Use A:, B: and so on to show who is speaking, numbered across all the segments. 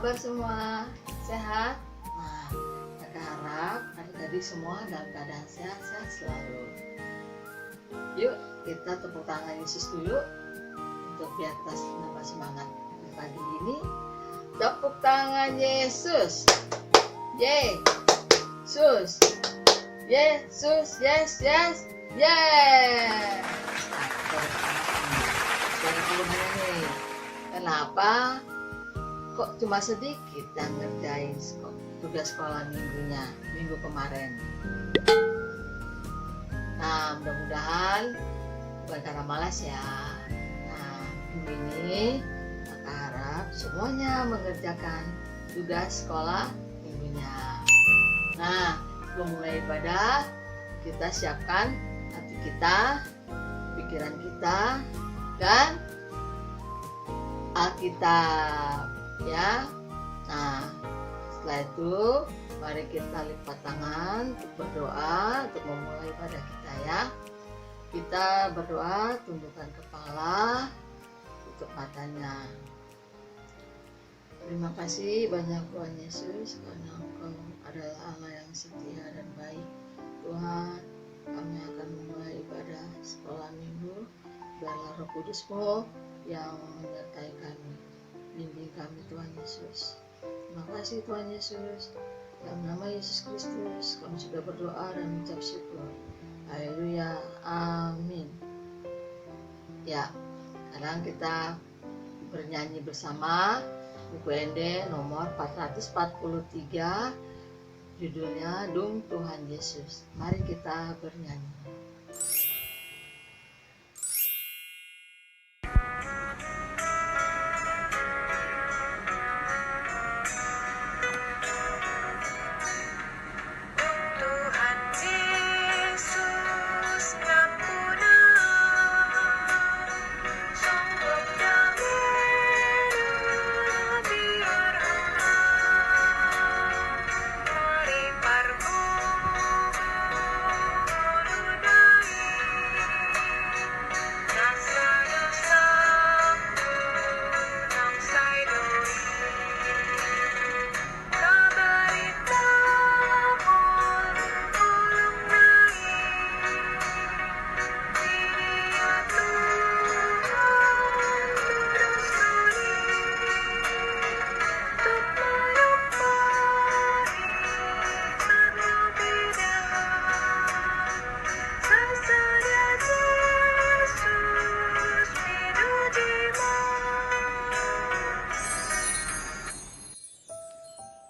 A: kabar semua? Sehat? Nah, kita harap adik-adik semua dalam keadaan sehat-sehat selalu. Yuk, kita tepuk tangan Yesus dulu untuk biar kita nambah semangat. Pagi ini, tepuk tangan Yesus. Yesus. Yesus, yes. Kenapa kok cuma sedikit yang ngerjain tugas sekolah minggu kemarin? Nah, mudah-mudahan bukan karena malas ya. Nah, minggu ini Kakak harap semuanya mengerjakan tugas sekolah minggunya. Nah, sebelum mulai ibadah, kita siapkan hati kita, pikiran kita, dan Alkitab ya. Nah, setelah itu mari kita lipat tangan untuk berdoa untuk memulai ibadah kita ya. Kita berdoa, tundukkan kepala, tutup matanya. Terima kasih banyak Tuhan Yesus karena Engkau adalah Allah yang setia dan baik. Tuhan, kami akan memulai ibadah sekolah minggu. Biarlah Roh Kudus-Mu yang menyertai kami, bimbing kami Tuhan Yesus. Terima kasih Tuhan Yesus. Dalam nama Yesus Kristus kami sudah berdoa dan mengucap syukur. Haleluya, amin. Ya, sekarang kita bernyanyi bersama buku ND nomor 443, judulnya Dung Tuhan Yesus. Mari kita bernyanyi.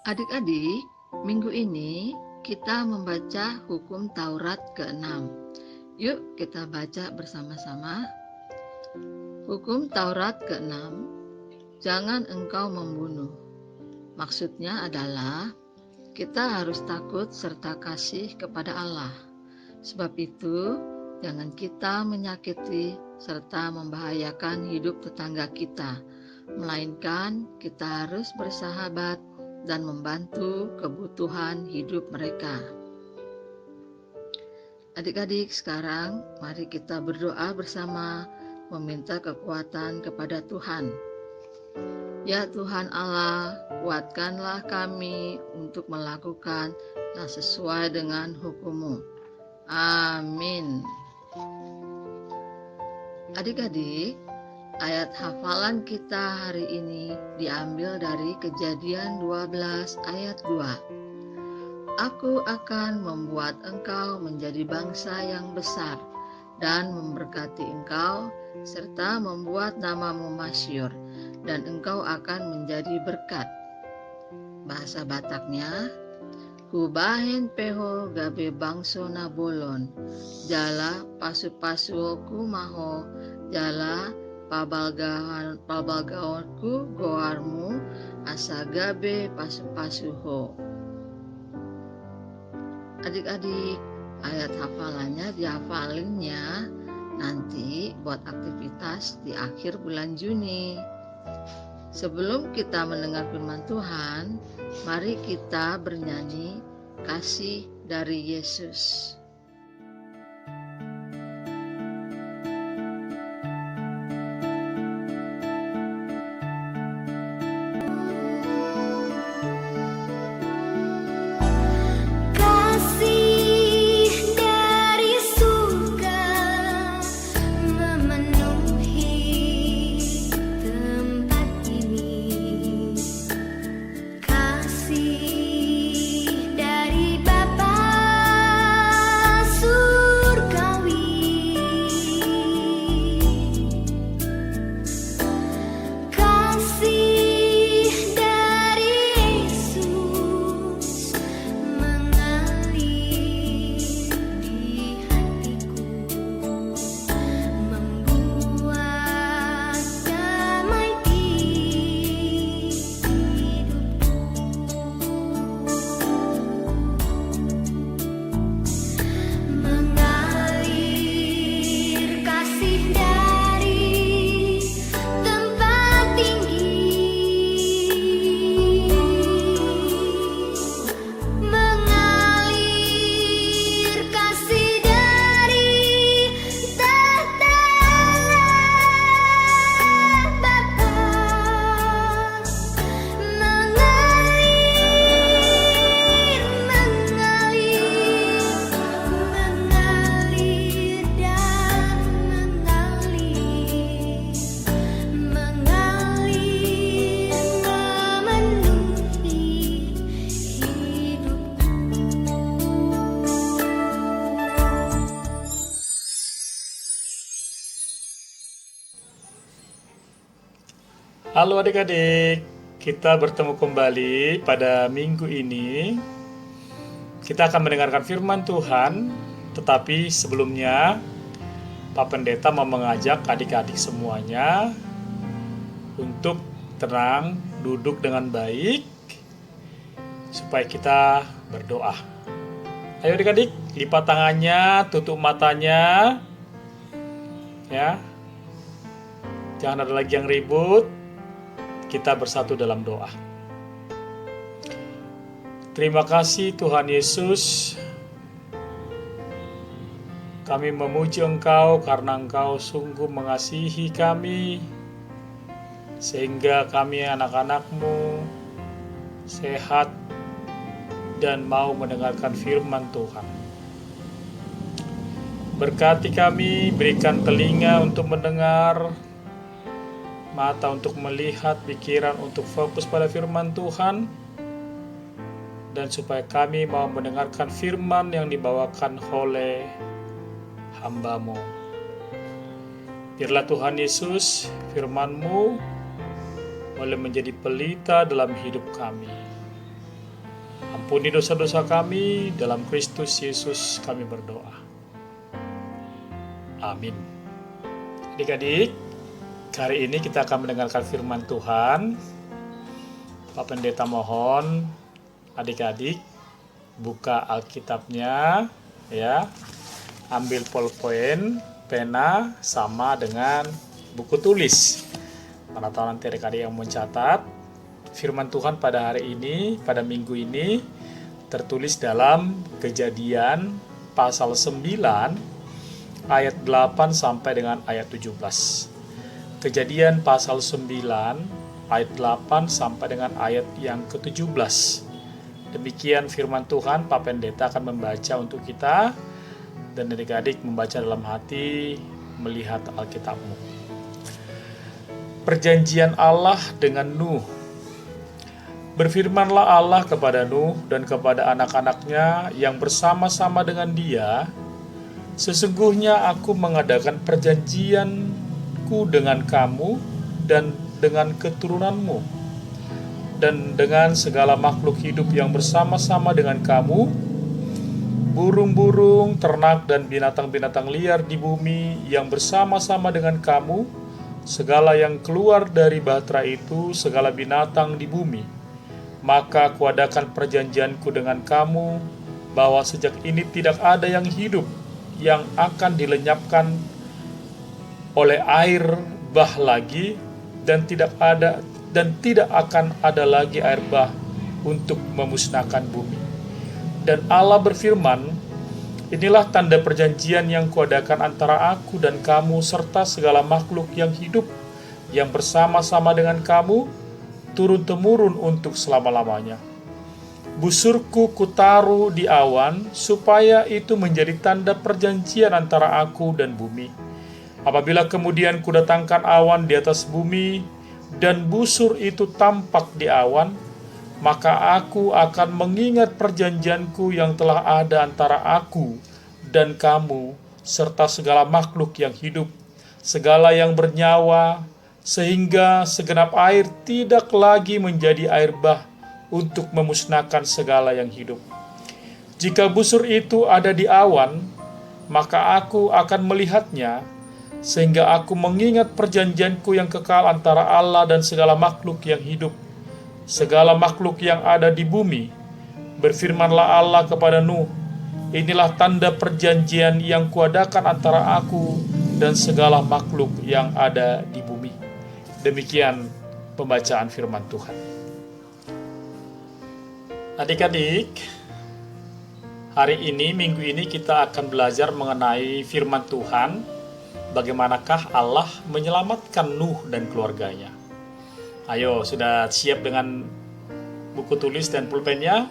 A: Adik-adik, minggu ini kita membaca hukum Taurat ke-6. Yuk kita baca bersama-sama. Hukum Taurat ke-6, jangan engkau membunuh. Maksudnya adalah kita harus takut serta kasih kepada Allah. Sebab itu, jangan kita menyakiti serta membahayakan hidup tetangga kita, melainkan kita harus bersahabat dan membantu kebutuhan hidup mereka. Adik-adik, sekarang mari kita berdoa bersama, meminta kekuatan kepada Tuhan. Ya Tuhan Allah, kuatkanlah kami untuk melakukan yang sesuai dengan hukum-Mu. Amin. Adik-adik, ayat hafalan kita hari ini diambil dari Kejadian 12 ayat 2. Aku akan membuat engkau menjadi bangsa yang besar dan memberkati engkau serta membuat namamu masyhur dan engkau akan menjadi berkat. Bahasa Bataknya, Kubahen peho gabe bangso na bolon, jala pasu-pasu kumaho, jala pabalgaonku goarmu asagabe pasu-pasuho. Adik-adik, ayat hafalannya dihafalinnya nanti buat aktivitas di akhir bulan Juni. Sebelum kita mendengar firman Tuhan, mari kita bernyanyi kasih dari Yesus.
B: Halo adik-adik, kita bertemu kembali pada minggu ini. Kita akan mendengarkan firman Tuhan, tetapi sebelumnya Pak Pendeta mau mengajak adik-adik semuanya untuk tenang, duduk dengan baik, supaya kita berdoa. Ayo adik-adik, lipat tangannya, tutup matanya, ya. Jangan ada lagi yang ribut. Kita bersatu dalam doa. Terima kasih Tuhan Yesus. Kami memuji Engkau karena Engkau sungguh mengasihi kami, sehingga kami anak-anak-Mu sehat dan mau mendengarkan firman Tuhan. Berkati kami, berikan telinga untuk mendengar, mata untuk melihat, pikiran untuk fokus pada firman Tuhan, dan supaya kami mau mendengarkan firman yang dibawakan oleh hamba-Mu. Biarlah Tuhan Yesus, firman-Mu boleh menjadi pelita dalam hidup kami. Ampuni dosa-dosa kami, dalam Kristus Yesus kami berdoa. Amin. Adik-adik, hari ini kita akan mendengarkan firman Tuhan. Pak Pendeta mohon adik-adik buka Alkitabnya, ya. Ambil pulpen, pena, sama dengan buku tulis. Mana tahu nanti adik-adik yang mencatat. Firman Tuhan pada hari ini, pada minggu ini tertulis dalam Kejadian pasal 9 ayat 8 sampai dengan ayat 17. Kejadian pasal 9 ayat 8 sampai dengan ayat yang ke-17. Demikian firman Tuhan. Pak Pendeta akan membaca untuk kita, dan adik-adik membaca dalam hati melihat Alkitab-Mu. Perjanjian Allah dengan Nuh. Berfirmanlah Allah kepada Nuh dan kepada anak-anaknya yang bersama-sama dengan dia, sesungguhnya aku mengadakan perjanjianku dengan kamu dan dengan keturunanmu, dan dengan segala makhluk hidup yang bersama-sama dengan kamu, burung-burung, ternak, dan binatang-binatang liar di bumi yang bersama-sama dengan kamu, segala yang keluar dari bahtera itu, segala binatang di bumi. Maka kuadakan perjanjianku dengan kamu, bahwa sejak ini tidak ada yang hidup yang akan dilenyapkan oleh air bah lagi, dan tidak akan ada lagi air bah untuk memusnahkan bumi. Dan Allah berfirman, inilah tanda perjanjian yang kuadakan antara aku dan kamu serta segala makhluk yang hidup yang bersama-sama dengan kamu turun-temurun untuk selama-lamanya. Busurku kutaruh di awan, supaya itu menjadi tanda perjanjian antara aku dan bumi. Apabila kemudian kudatangkan awan di atas bumi, dan busur itu tampak di awan, maka aku akan mengingat perjanjianku yang telah ada antara aku dan kamu, serta segala makhluk yang hidup, segala yang bernyawa, sehingga segenap air tidak lagi menjadi air bah untuk memusnahkan segala yang hidup. Jika busur itu ada di awan, maka aku akan melihatnya, sehingga aku mengingat perjanjianku yang kekal antara Allah dan segala makhluk yang hidup, segala makhluk yang ada di bumi. Berfirmanlah Allah kepada Nuh, inilah tanda perjanjian yang kuadakan antara aku dan segala makhluk yang ada di bumi. Demikian pembacaan firman Tuhan. Adik-adik, hari ini, minggu ini kita akan belajar mengenai firman Tuhan, bagaimanakah Allah menyelamatkan Nuh dan keluarganya. Ayo, sudah siap dengan buku tulis dan pulpennya?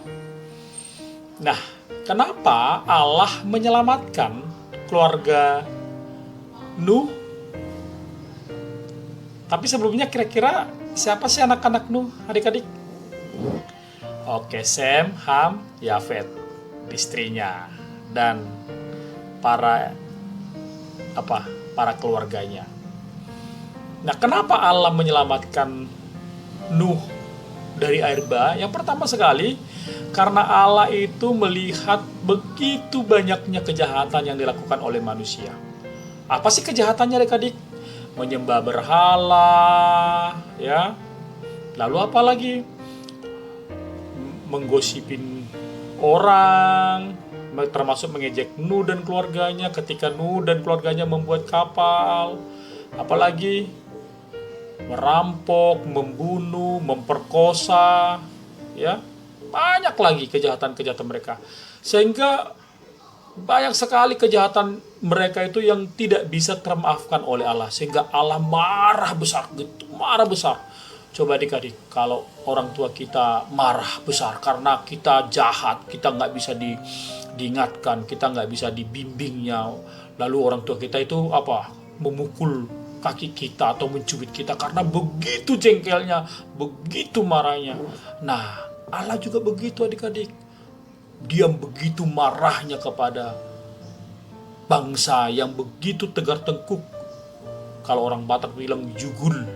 B: Nah, kenapa Allah menyelamatkan keluarga Nuh? Tapi sebelumnya kira-kira siapa sih anak-anak Nuh, adik-adik? Oke, Sem, Ham, Yafet, istrinya, dan para keluarganya. Nah, kenapa Allah menyelamatkan Nuh dari air bah? Yang pertama sekali, karena Allah itu melihat begitu banyaknya kejahatan yang dilakukan oleh manusia. Apa sih kejahatannya, adik-adik? Menyembah berhala, ya. Lalu apa lagi? Menggosipin orang, termasuk mengejek Nuh dan keluarganya ketika Nuh dan keluarganya membuat kapal. Apalagi merampok, membunuh, memperkosa, ya. Banyak lagi kejahatan-kejahatan mereka. Sehingga banyak sekali kejahatan mereka itu yang tidak bisa termaafkan oleh Allah. Sehingga Allah marah besar, gitu, marah besar. Coba adik-adik, kalau orang tua kita marah besar karena kita jahat, kita nggak bisa diingatkan, kita nggak bisa dibimbingnya. Lalu orang tua kita itu apa? Memukul kaki kita atau mencubit kita karena begitu jengkelnya, begitu marahnya. Nah, Allah juga begitu adik-adik. Dia begitu marahnya kepada bangsa yang begitu tegar tengkuk. Kalau orang Batak bilang jugul,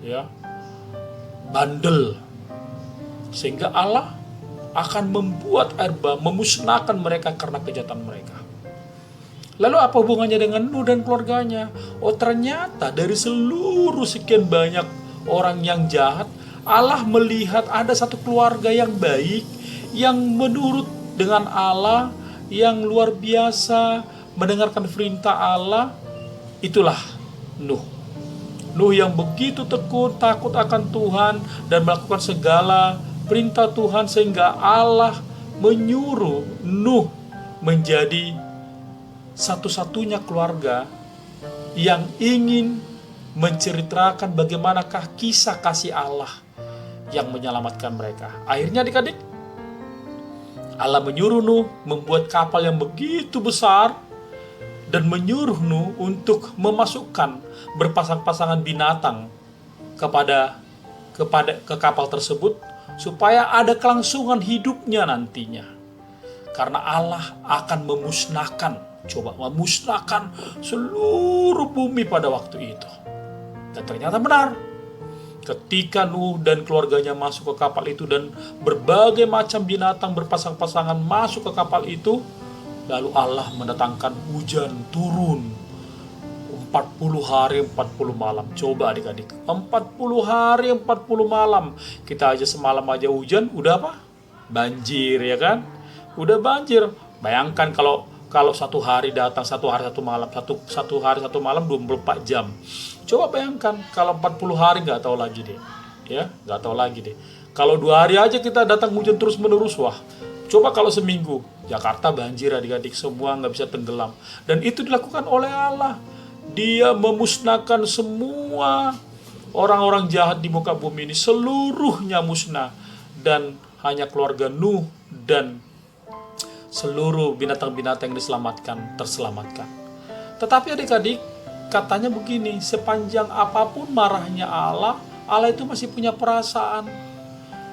B: ya, bandel. Sehingga Allah akan membuat air bah memusnahkan mereka karena kejahatan mereka. Lalu apa hubungannya dengan Nuh dan keluarganya? Oh, ternyata dari seluruh sekian banyak orang yang jahat, Allah melihat ada satu keluarga yang baik, yang menurut dengan Allah, yang luar biasa, mendengarkan perintah Allah. Itulah Nuh. Nuh yang begitu tekun, takut akan Tuhan, dan melakukan segala perintah Tuhan, sehingga Allah menyuruh Nuh menjadi satu-satunya keluarga yang ingin menceritakan bagaimanakah kisah kasih Allah yang menyelamatkan mereka. Akhirnya adik-adik, Allah menyuruh Nuh membuat kapal yang begitu besar dan menyuruh Nuh untuk memasukkan berpasang-pasangan binatang ke kapal tersebut supaya ada kelangsungan hidupnya nantinya. Karena Allah akan memusnahkan seluruh bumi pada waktu itu. Dan ternyata benar. Ketika Nuh dan keluarganya masuk ke kapal itu dan berbagai macam binatang berpasang-pasangan masuk ke kapal itu, lalu Allah mendatangkan hujan turun 40 hari 40 malam. Coba adik-adik, 40 hari 40 malam. Kita aja semalam aja hujan, udah apa? Banjir, ya kan? Udah banjir. Bayangkan kalau satu hari datang, satu hari satu malam 24 jam. Coba bayangkan kalau 40 hari nggak tahu lagi deh. Ya, nggak tahu lagi deh. Kalau 2 hari aja kita datang hujan terus menerus, wah. Coba kalau seminggu, Jakarta banjir adik-adik, semua nggak bisa tenggelam. Dan itu dilakukan oleh Allah. Dia memusnahkan semua orang-orang jahat di muka bumi ini, seluruhnya musnah. Dan hanya keluarga Nuh dan seluruh binatang-binatang yang terselamatkan. Tetapi adik-adik, katanya begini, sepanjang apapun marahnya Allah, Allah itu masih punya perasaan.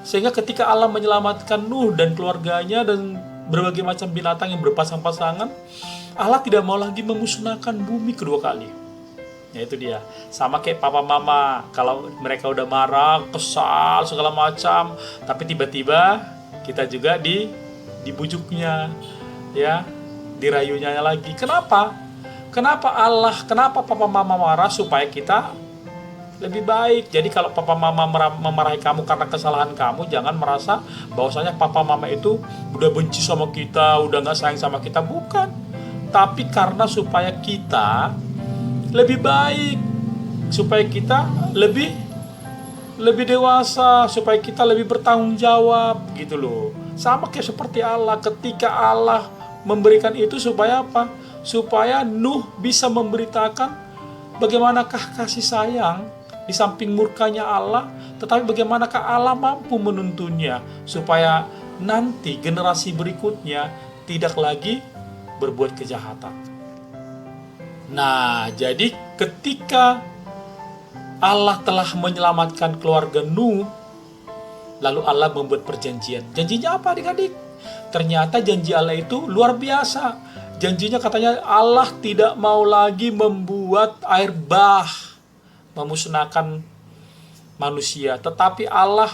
B: Sehingga ketika Allah menyelamatkan Nuh dan keluarganya dan berbagai macam binatang yang berpasang-pasangan, Allah tidak mau lagi memusnahkan bumi kedua kali. Ya itu dia. Sama kayak papa mama, kalau mereka udah marah, kesal, segala macam, tapi tiba-tiba kita juga dibujuknya, ya, dirayunya lagi. Kenapa papa mama marah? Supaya kita lebih baik. Jadi kalau papa mama memarahi kamu karena kesalahan kamu, jangan merasa bahwasanya papa mama itu udah benci sama kita, udah gak sayang sama kita. Bukan. Tapi karena supaya kita lebih baik, supaya kita lebih dewasa, supaya kita lebih bertanggung jawab, gitu loh. Sama kayak seperti Allah, ketika Allah memberikan itu supaya apa? Supaya Nuh bisa memberitakan bagaimanakah kasih sayang di samping murkanya Allah, tetapi bagaimanakah Allah mampu menuntunnya supaya nanti generasi berikutnya tidak lagi berbuat kejahatan. Nah, jadi ketika Allah telah menyelamatkan keluarga Nuh, lalu Allah membuat perjanjian. Janjinya apa adik-adik? Ternyata janji Allah itu luar biasa. Janjinya katanya Allah tidak mau lagi membuat air bah memusnahkan manusia, tetapi Allah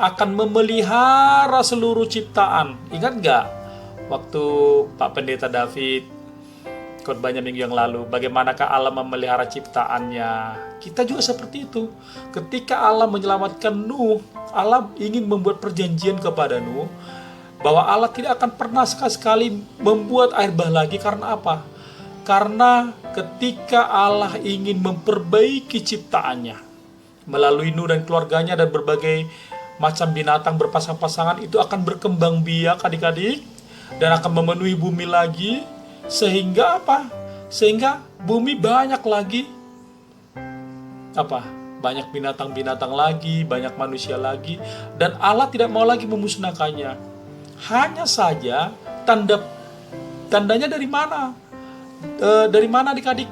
B: akan memelihara seluruh ciptaan. Ingat gak waktu Pak Pendeta David khotbahnya minggu yang lalu, bagaimanakah Allah memelihara ciptaannya? Kita juga seperti itu. Ketika Allah menyelamatkan Nuh, Allah ingin membuat perjanjian kepada Nuh bahwa Allah tidak akan pernah sekali-sekali membuat air bah lagi. Karena apa? Karena ketika Allah ingin memperbaiki ciptaannya melalui Nuh dan keluarganya dan berbagai macam binatang berpasang-pasangan, itu akan berkembang biak adik-adik dan akan memenuhi bumi lagi. Sehingga apa? Sehingga bumi banyak lagi apa? Banyak binatang-binatang lagi, banyak manusia lagi, dan Allah tidak mau lagi memusnahkannya. Hanya saja tandanya dari mana? Dari mana adik-adik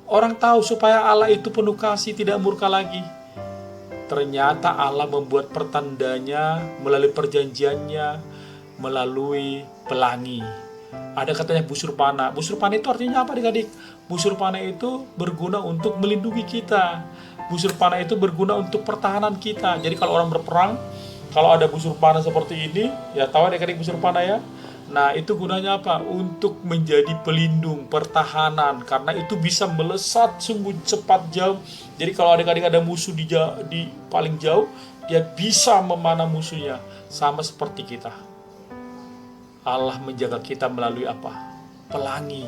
B: orang tahu supaya Allah itu penuh kasih, tidak murka lagi? Ternyata Allah membuat pertandanya melalui perjanjiannya, melalui pelangi. Ada katanya busur panah. Busur panah itu artinya apa adik-adik? Busur panah itu berguna untuk melindungi kita. Busur panah itu berguna untuk pertahanan kita. Jadi kalau orang berperang, kalau ada busur panah seperti ini, ya tahu adik-adik busur panah ya? Nah, itu gunanya apa? Untuk menjadi pelindung, pertahanan. Karena itu bisa melesat sungguh cepat jauh. Jadi kalau adik-adik ada musuh di paling jauh, dia bisa memanah musuhnya. Sama seperti kita. Allah menjaga kita melalui apa? Pelangi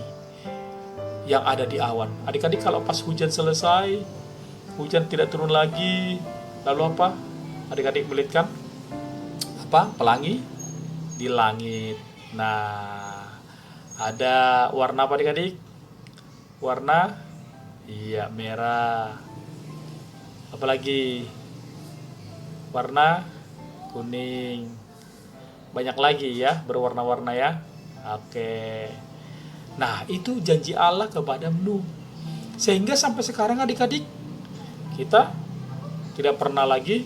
B: yang ada di awan. Adik-adik kalau pas hujan selesai, hujan tidak turun lagi, lalu apa? Adik-adik melihat kan? Apa? Pelangi di langit. Nah, ada warna apa adik-adik? Warna iya merah. Apalagi? Warna kuning. Banyak lagi ya, berwarna-warna ya. Oke. Nah, itu janji Allah kepada Nuh. Sehingga sampai sekarang adik-adik, kita tidak pernah lagi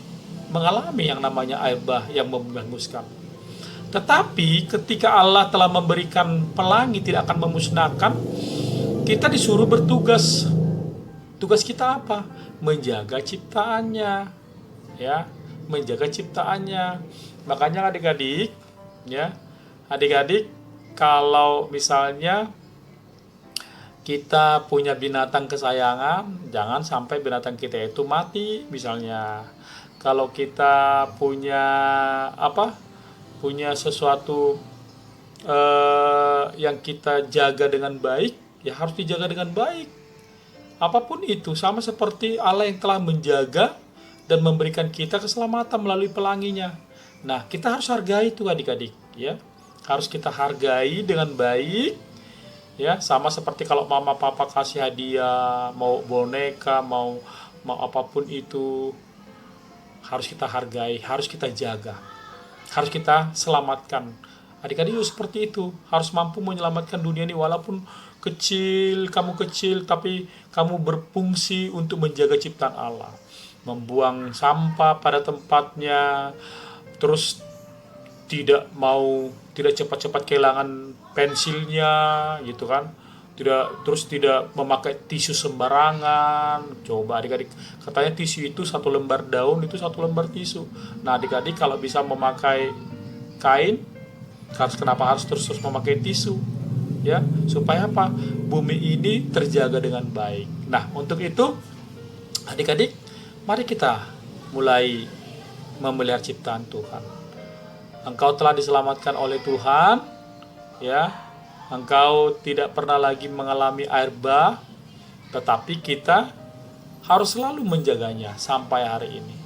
B: mengalami yang namanya air bah yang menghanguskan. Tetapi ketika Allah telah memberikan pelangi tidak akan memusnahkan, kita disuruh bertugas. Tugas kita apa? Menjaga ciptaannya. Ya, menjaga ciptaannya. Makanya adik-adik, ya, adik-adik, kalau misalnya kita punya binatang kesayangan, jangan sampai binatang kita itu mati. Misalnya, kalau kita punya apa? Punya sesuatu yang kita jaga dengan baik, ya harus dijaga dengan baik. Apapun itu, sama seperti Allah yang telah menjaga dan memberikan kita keselamatan melalui pelanginya. Nah, kita harus hargai itu adik-adik, ya. Harus kita hargai dengan baik, ya. Sama seperti kalau mama papa kasih hadiah, mau boneka, mau apapun itu, harus kita hargai, harus kita jaga, harus kita selamatkan. Adik-adik juga seperti itu, harus mampu menyelamatkan dunia ini walaupun kamu kecil, tapi kamu berfungsi untuk menjaga ciptaan Allah. Membuang sampah pada tempatnya, terus tidak cepat-cepat kehilangan pensilnya gitu kan, tidak memakai tisu sembarangan. Coba adik-adik, katanya tisu itu satu lembar daun itu satu lembar tisu. Nah adik-adik kalau bisa memakai kain, kenapa harus terus memakai tisu, ya, supaya apa? Bumi ini terjaga dengan baik. Nah untuk itu adik-adik, mari kita mulai memelihara ciptaan Tuhan. Engkau telah diselamatkan oleh Tuhan, ya. Engkau tidak pernah lagi mengalami air bah, tetapi kita harus selalu menjaganya sampai hari ini.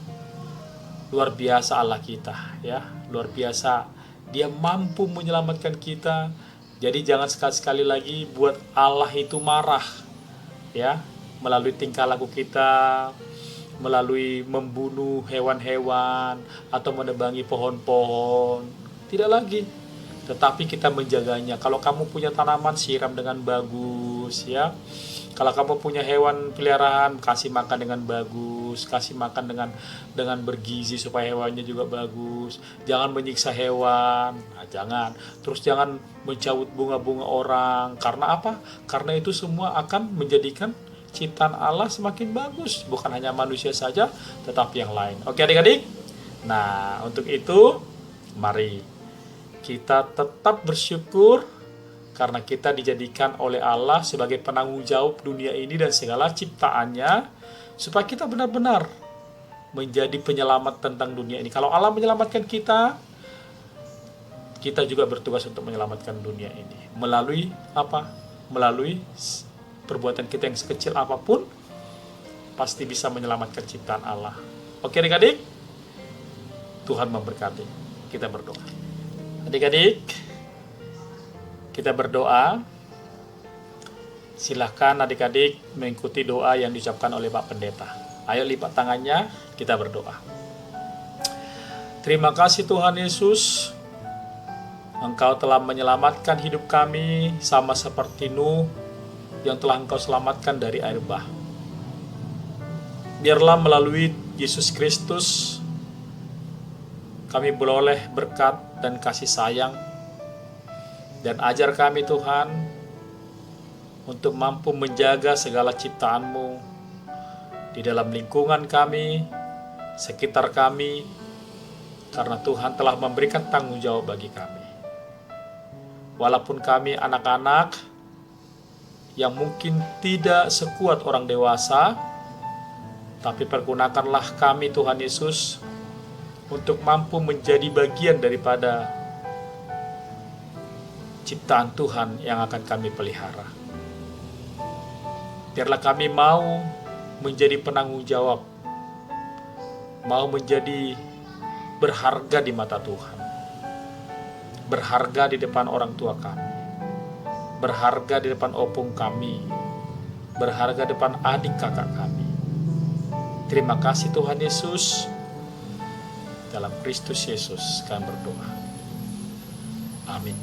B: Luar biasa Allah kita, ya. Luar biasa. Dia mampu menyelamatkan kita. Jadi jangan sekali-sekali lagi buat Allah itu marah, ya, melalui tingkah laku kita, melalui membunuh hewan-hewan atau menebangi pohon-pohon. Tidak lagi, tetapi kita menjaganya. Kalau kamu punya tanaman, siram dengan bagus, ya. Kalau kamu punya hewan peliharaan, kasih makan dengan bagus, kasih makan dengan bergizi supaya hewannya juga bagus. Jangan menyiksa hewan, jangan. Terus jangan mencabut bunga-bunga orang. Karena apa? Karena itu semua akan menjadikan ciptaan Allah semakin bagus. Bukan hanya manusia saja, tetapi yang lain. Oke adik-adik? Nah, untuk itu, mari kita tetap bersyukur karena kita dijadikan oleh Allah sebagai penanggung jawab dunia ini dan segala ciptaannya, supaya kita benar-benar menjadi penyelamat tentang dunia ini. Kalau Allah menyelamatkan kita, kita juga bertugas untuk menyelamatkan dunia ini. Melalui apa? Melalui perbuatan kita yang sekecil apapun, pasti bisa menyelamatkan ciptaan Allah. Oke adik-adik? Tuhan memberkati. Kita berdoa. Adik-adik, kita berdoa. Silahkan adik-adik mengikuti doa yang diucapkan oleh Pak Pendeta. Ayo lipat tangannya, kita berdoa. Terima kasih Tuhan Yesus, Engkau telah menyelamatkan hidup kami sama seperti Nuh yang telah Engkau selamatkan dari air bah. Biarlah melalui Yesus Kristus kami beroleh berkat dan kasih sayang, dan ajar kami Tuhan untuk mampu menjaga segala ciptaan-Mu di dalam lingkungan kami, sekitar kami, karena Tuhan telah memberikan tanggung jawab bagi kami. Walaupun kami anak-anak yang mungkin tidak sekuat orang dewasa, tapi pergunakanlah kami Tuhan Yesus untuk mampu menjadi bagian daripada ciptaan Tuhan yang akan kami pelihara. Biarlah kami mau menjadi penanggung jawab, mau menjadi berharga di mata Tuhan, berharga di depan orang tua kami, berharga di depan opung kami, berharga di depan adik kakak kami. Terima kasih Tuhan Yesus. Dalam Kristus Yesus kami berdoa. Amin.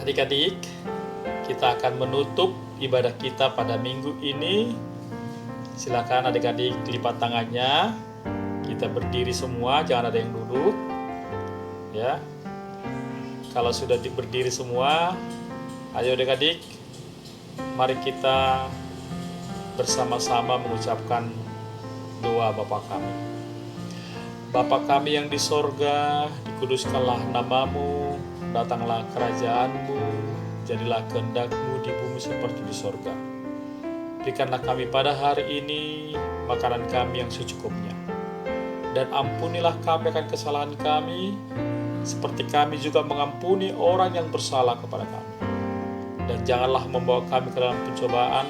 B: Adik-adik, kita akan menutup ibadah kita pada minggu ini. Silakan adik-adik lipat tangannya. Kita berdiri semua, jangan ada yang duduk. Ya. Kalau sudah berdiri semua, ayo adik-adik, mari kita bersama-sama mengucapkan doa Bapa kami. Bapa kami yang di sorga, dikuduskanlah namamu, datanglah kerajaan-Mu, jadilah kehendak-Mu di bumi seperti di sorga. Berikanlah kami pada hari ini makanan kami yang secukupnya, dan ampunilah kami akan kesalahan kami, seperti kami juga mengampuni orang yang bersalah kepada kami. Dan janganlah membawa kami ke dalam pencobaan,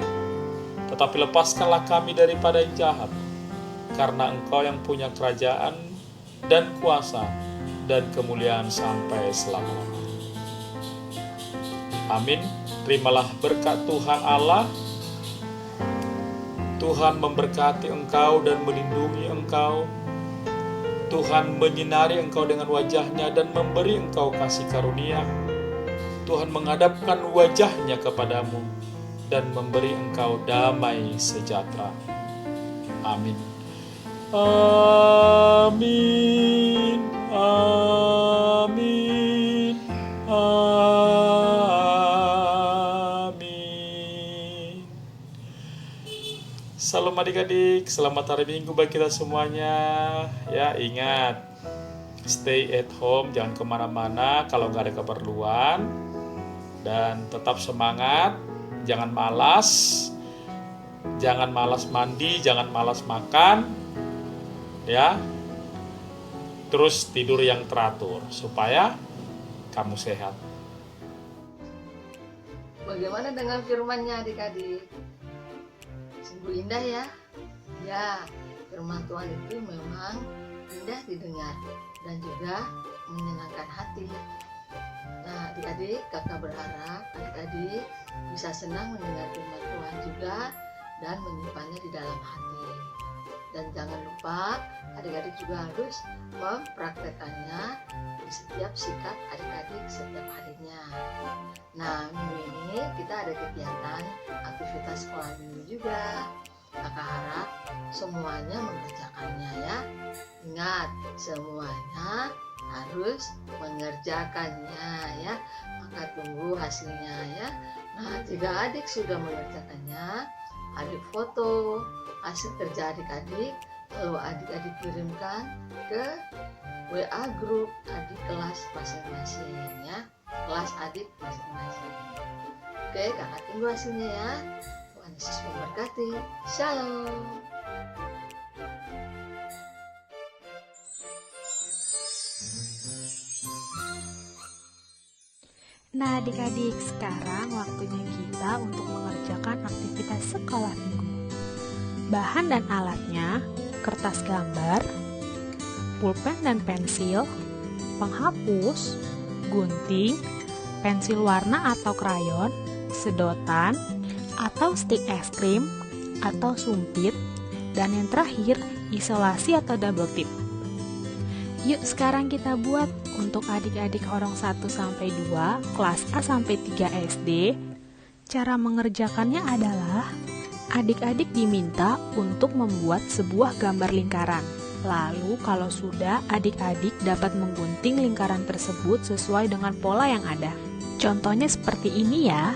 B: tetapi lepaskanlah kami daripada yang jahat. Karena Engkau yang punya kerajaan dan kuasa dan kemuliaan sampai selama-lamanya. Amin. Terimalah berkat Tuhan Allah. Tuhan memberkati engkau dan melindungi engkau. Tuhan menyinari engkau dengan wajah-Nya dan memberi engkau kasih karunia. Tuhan menghadapkan wajah-Nya kepadamu dan memberi engkau damai sejahtera. Amin. Amin. Amin. Amin. Salam adik-adik, selamat hari Minggu bagi kita semuanya. Ya, ingat, stay at home, jangan kemana-mana kalau nggak ada keperluan. Dan tetap semangat, jangan malas mandi, jangan malas makan. Ya, terus tidur yang teratur supaya kamu sehat.
A: Bagaimana dengan firman-Nya adik-adik? Sungguh indah ya. Ya, firman Tuhan itu memang indah didengar dan juga menyenangkan hati. Nah, adik-adik, kakak berharap adik-adik bisa senang mendengar firman Tuhan juga dan menyimpannya di dalam hati. Dan jangan lupa, adik-adik juga harus mempraktekannya di setiap sikap adik-adik setiap harinya. Nah, minggu ini kita ada kegiatan aktivitas sekolah minggu juga. Kakak harap semuanya mengerjakannya ya. Ingat, semuanya harus mengerjakannya ya. Maka tunggu hasilnya ya. Nah, jika adik sudah mengerjakannya, adik foto hasil kerja adik-adik, lalu adik-adik kirimkan ke WA grup adik kelas masing-masing ya. Kelas adik masing-masing. Oke, kakak tunggu hasilnya ya. Tuhan Yesus memberkati. Shalom.
C: Nah adik-adik, sekarang waktunya kita untuk mengerjakan aktivitas sekolah minggu. Bahan dan alatnya, kertas gambar, pulpen dan pensil, penghapus, gunting, pensil warna atau krayon, sedotan, atau stik es krim, atau sumpit, dan yang terakhir, isolasi atau double tip. Yuk sekarang kita buat untuk adik-adik horong 1-2, kelas A sampai 3 SD. Cara mengerjakannya adalah adik-adik diminta untuk membuat sebuah gambar lingkaran. Lalu kalau sudah, adik-adik dapat menggunting lingkaran tersebut sesuai dengan pola yang ada. Contohnya seperti ini ya.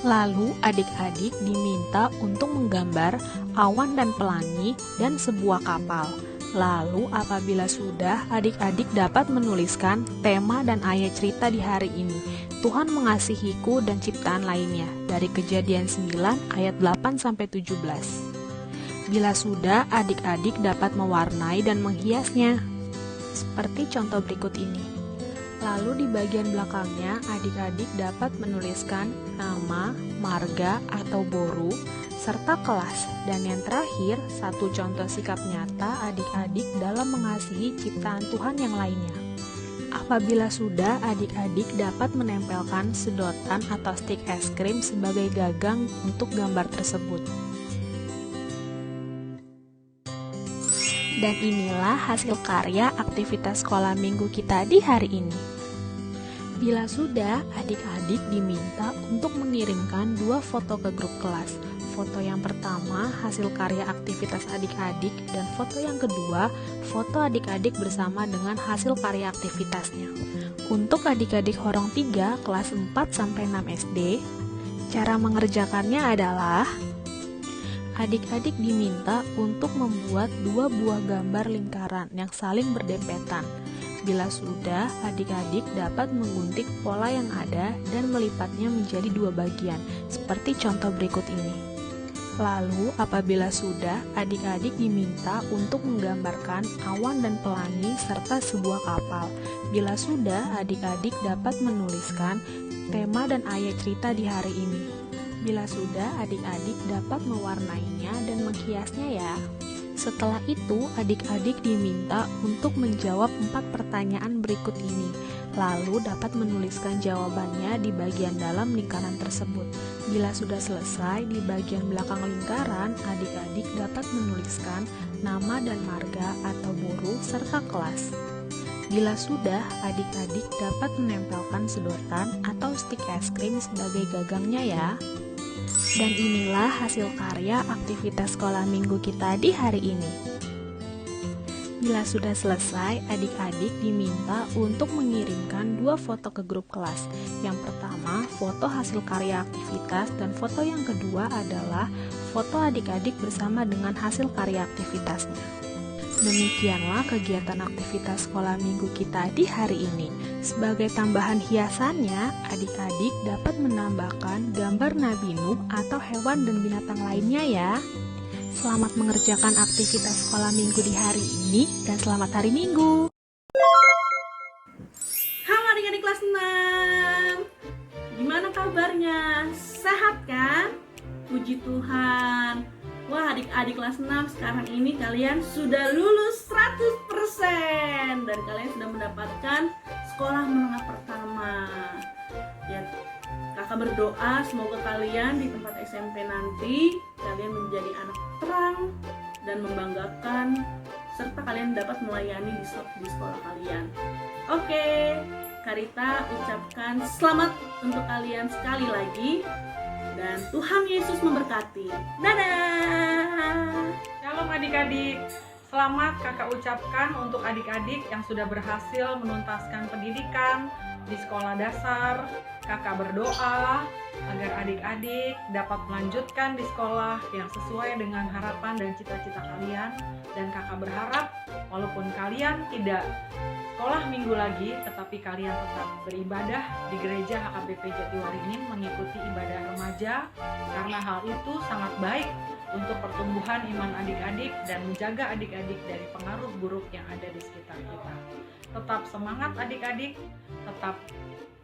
C: Lalu adik-adik diminta untuk menggambar awan dan pelangi dan sebuah kapal. Lalu apabila sudah, adik-adik dapat menuliskan tema dan ayat cerita di hari ini. Tuhan mengasihiku dan ciptaan lainnya dari Kejadian 9 ayat 8-17. Bila sudah, adik-adik dapat mewarnai dan menghiasnya. Seperti contoh berikut ini. Lalu di bagian belakangnya, adik-adik dapat menuliskan nama, marga atau boru, serta kelas. Dan yang terakhir, satu contoh sikap nyata adik-adik dalam mengasihi ciptaan Tuhan yang lainnya. Apabila sudah, adik-adik dapat menempelkan sedotan atau stik es krim sebagai gagang untuk gambar tersebut. Dan inilah hasil karya aktivitas sekolah minggu kita di hari ini. Bila sudah, adik-adik diminta untuk mengirimkan 2 foto ke grup kelas. Foto yang pertama hasil karya aktivitas adik-adik, dan foto yang kedua foto adik-adik bersama dengan hasil karya aktivitasnya. Untuk adik-adik horong 3 kelas 4-6 SD, cara mengerjakannya adalah adik-adik diminta untuk membuat 2 buah gambar lingkaran yang saling berdempetan. Bila sudah, adik-adik dapat menggunting pola yang ada dan melipatnya menjadi 2 bagian, seperti contoh berikut ini. Lalu, apabila sudah, adik-adik diminta untuk menggambarkan awan dan pelangi serta sebuah kapal. Bila sudah, adik-adik dapat menuliskan tema dan ayat cerita di hari ini. Bila sudah, adik-adik dapat mewarnainya dan menghiasnya ya. Setelah itu, adik-adik diminta untuk menjawab 4 pertanyaan berikut ini, lalu dapat menuliskan jawabannya di bagian dalam lingkaran tersebut. Bila sudah selesai, di bagian belakang lingkaran, adik-adik dapat menuliskan nama dan marga atau guru serta kelas. Bila sudah, adik-adik dapat menempelkan sedotan atau stik es krim sebagai gagangnya ya. Dan inilah hasil karya aktivitas sekolah minggu kita di hari ini. Bila sudah selesai, adik-adik diminta untuk mengirimkan 2 foto ke grup kelas. Yang pertama, foto hasil karya aktivitas, dan foto yang kedua adalah foto adik-adik bersama dengan hasil karya aktivitasnya. Demikianlah kegiatan aktivitas sekolah minggu kita di hari ini. Sebagai tambahan hiasannya, adik-adik dapat menambahkan gambar Nabi Nuh atau hewan dan binatang lainnya ya. Selamat mengerjakan aktivitas sekolah minggu di hari ini dan selamat hari Minggu.
D: Halo adik-adik kelas 6. Gimana kabarnya? Sehat kan? Puji Tuhan. Wah, adik-adik kelas 6 sekarang ini kalian sudah lulus 100% dan kalian sudah mendapatkan sekolah menengah pertama. Ya, kakak berdoa semoga kalian di tempat SMP nanti kalian menjadi anak terang dan membanggakan serta kalian dapat melayani di sekolah kalian. Oke, Karita ucapkan selamat untuk kalian sekali lagi. Dan Tuhan Yesus memberkati. Dadah!
E: Shalom adik-adik. Selamat kakak ucapkan untuk adik-adik yang sudah berhasil menuntaskan pendidikan di sekolah dasar. Kakak berdoa agar adik-adik dapat melanjutkan di sekolah yang sesuai dengan harapan dan cita-cita kalian. Dan kakak berharap walaupun kalian tidak sekolah minggu lagi, tetapi kalian tetap beribadah di gereja HKBP Jatiwaringin mengikuti ibadah remaja, karena hal itu sangat baik untuk pertumbuhan iman adik-adik dan menjaga adik-adik dari pengaruh buruk yang ada di sekitar kita. Tetap semangat adik-adik, tetap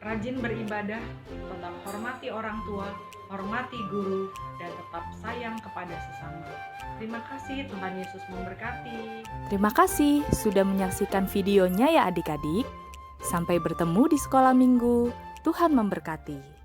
E: rajin beribadah, tetap hormati orang tua, hormati guru, dan tetap sayang kepada sesama. Terima kasih, Tuhan Yesus memberkati.
F: Terima kasih sudah menyaksikan videonya ya adik-adik. Sampai bertemu di sekolah minggu. Tuhan memberkati.